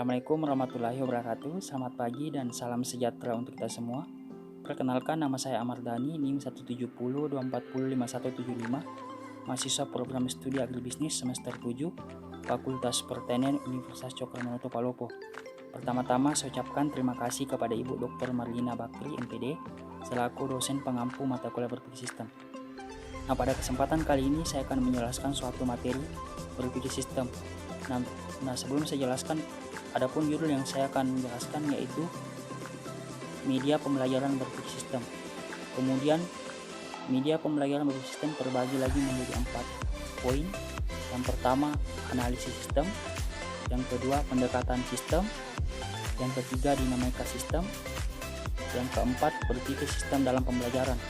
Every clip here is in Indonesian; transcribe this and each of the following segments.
Assalamualaikum warahmatullahi wabarakatuh. Selamat pagi dan salam sejahtera untuk kita semua. Perkenalkan, nama saya Amardani, NIM 17024055175, mahasiswa program studi agribisnis semester 7, Fakultas Pertanian Universitas Cokroaminoto Palopo. Pertama-tama saya ucapkan terima kasih kepada Ibu Dr. Marlina Bakri, MPD, selaku dosen pengampu mata kuliah berpikir sistem. Nah, pada kesempatan kali ini saya akan menjelaskan suatu materi berpikir sistem. Nah, sebelum saya jelaskan, adapun judul yang saya akan jelaskan yaitu media pembelajaran berpikir sistem. Kemudian media pembelajaran berpikir sistem terbagi lagi menjadi 4 poin. Yang pertama, analisis sistem. Yang kedua, pendekatan sistem. Yang ketiga, dinamika sistem. Yang keempat, berpikir sistem dalam pembelajaran.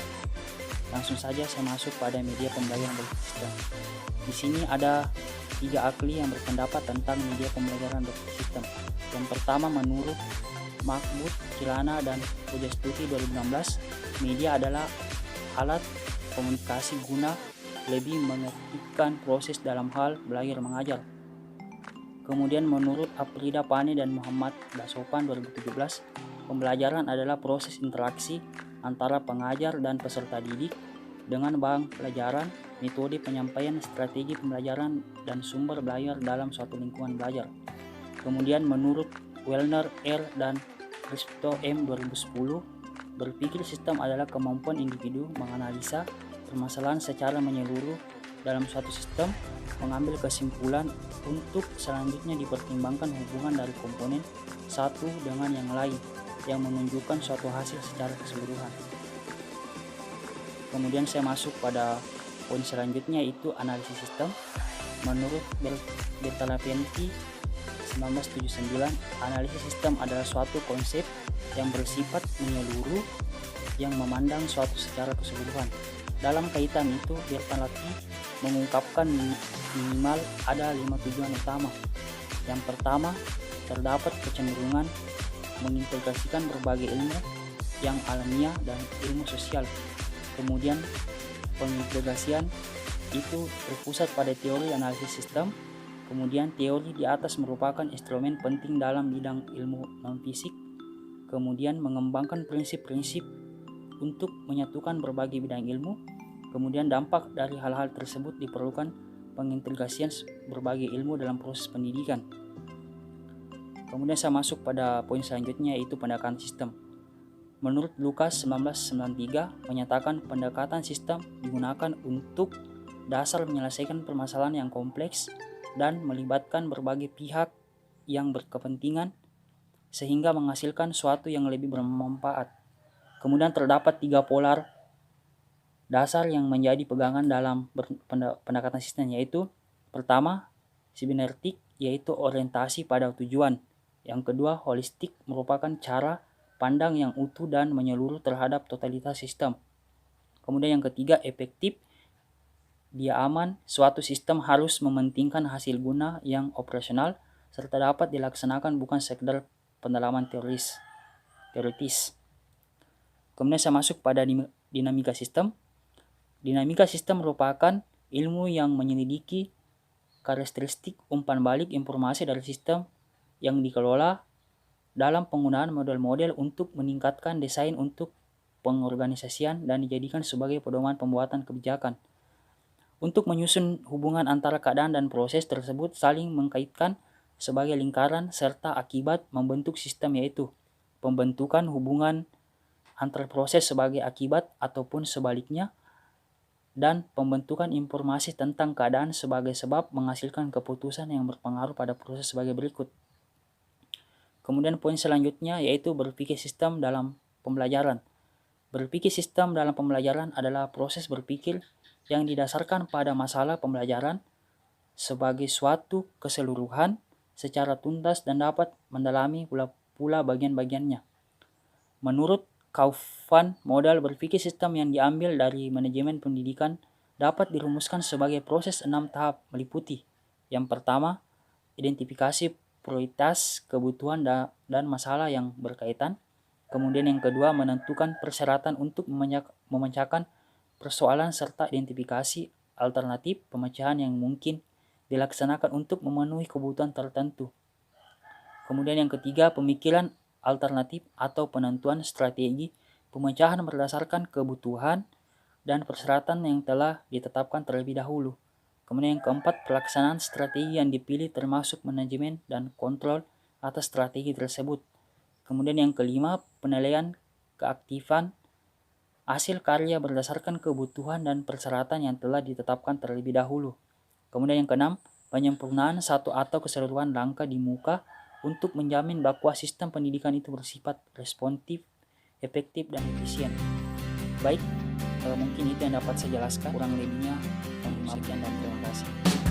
Langsung saja saya masuk pada media pembelajaran berpikir sistem. Di sini ada 3 ahli yang berpendapat tentang media pembelajaran berpikir sistem. Yang pertama, menurut Mahmud Kilana dan Pujastuti 2016, media adalah alat komunikasi guna lebih mengertikan proses dalam hal belajar mengajar. Kemudian menurut Afrida Pane dan Muhammad Basopan 2017, pembelajaran adalah proses interaksi antara pengajar dan peserta didik dengan bahan pelajaran, metode penyampaian, strategi pembelajaran, dan sumber belajar dalam suatu lingkungan belajar. Kemudian menurut Wellner R. dan Crispto M. 2010, berpikir sistem adalah kemampuan individu menganalisa permasalahan secara menyeluruh dalam suatu sistem, mengambil kesimpulan untuk selanjutnya dipertimbangkan hubungan dari komponen satu dengan yang lain yang menunjukkan suatu hasil secara keseluruhan. Kemudian saya masuk pada poin selanjutnya, yaitu analisis sistem. Menurut Bertalaventi 1979, analisis sistem adalah suatu konsep yang bersifat menyeluruh yang memandang suatu secara keseluruhan. Dalam kaitan itu, Bertalaventi mengungkapkan minimal ada 5 tujuan utama. Yang pertama, terdapat kecenderungan mengintegrasikan berbagai ilmu yang alamiah dan ilmu sosial. Kemudian pengintegrasian itu berpusat pada teori analisis sistem. Kemudian teori di atas merupakan instrumen penting dalam bidang ilmu non-fisik. Kemudian mengembangkan prinsip-prinsip untuk menyatukan berbagai bidang ilmu. Kemudian dampak dari hal-hal tersebut diperlukan pengintegrasian berbagai ilmu dalam proses pendidikan. Kemudian saya masuk pada poin selanjutnya, yaitu pendekatan sistem. Menurut Lukas 1993 menyatakan pendekatan sistem digunakan untuk dasar menyelesaikan permasalahan yang kompleks dan melibatkan berbagai pihak yang berkepentingan sehingga menghasilkan suatu yang lebih bermanfaat. Kemudian terdapat 3 polar dasar yang menjadi pegangan dalam pendekatan sistem, yaitu pertama, sinergetik, yaitu orientasi pada tujuan. Yang kedua, holistik, merupakan cara pandang yang utuh dan menyeluruh terhadap totalitas sistem. Kemudian yang ketiga, efektif, dia aman, suatu sistem harus mementingkan hasil guna yang operasional serta dapat dilaksanakan bukan sekedar pendalaman teoritis. Kemudian saya masuk pada dinamika sistem. Dinamika sistem merupakan ilmu yang menyelidiki karakteristik umpan balik informasi dari sistem yang dikelola dalam penggunaan model-model untuk meningkatkan desain untuk pengorganisasian dan dijadikan sebagai pedoman pembuatan kebijakan. Untuk menyusun hubungan antara keadaan dan proses tersebut saling mengkaitkan sebagai lingkaran serta akibat membentuk sistem, yaitu pembentukan hubungan antar proses sebagai akibat ataupun sebaliknya, dan pembentukan informasi tentang keadaan sebagai sebab menghasilkan keputusan yang berpengaruh pada proses sebagai berikut. Kemudian poin selanjutnya, yaitu berpikir sistem dalam pembelajaran. Berpikir sistem dalam pembelajaran adalah proses berpikir yang didasarkan pada masalah pembelajaran sebagai suatu keseluruhan secara tuntas dan dapat mendalami pula bagian-bagiannya. Menurut Kaufman, modal berpikir sistem yang diambil dari manajemen pendidikan dapat dirumuskan sebagai proses 6 tahap, meliputi: yang pertama, identifikasi prioritas, kebutuhan, dan masalah yang berkaitan. Kemudian yang kedua, menentukan persyaratan untuk memecahkan persoalan serta identifikasi alternatif pemecahan yang mungkin dilaksanakan untuk memenuhi kebutuhan tertentu. Kemudian yang ketiga, pemikiran alternatif atau penentuan strategi pemecahan berdasarkan kebutuhan dan persyaratan yang telah ditetapkan terlebih dahulu. Kemudian yang keempat, pelaksanaan strategi yang dipilih termasuk manajemen dan kontrol atas strategi tersebut. Kemudian yang kelima, penilaian keaktifan hasil karya berdasarkan kebutuhan dan persyaratan yang telah ditetapkan terlebih dahulu. Kemudian yang keenam, penyempurnaan satu atau keseluruhan langkah di muka untuk menjamin bahwa sistem pendidikan itu bersifat responsif, efektif, dan efisien. Baik, mungkin itu yang dapat saya jelaskan. Kurang lebihnya, mohon maaf dan terima kasih.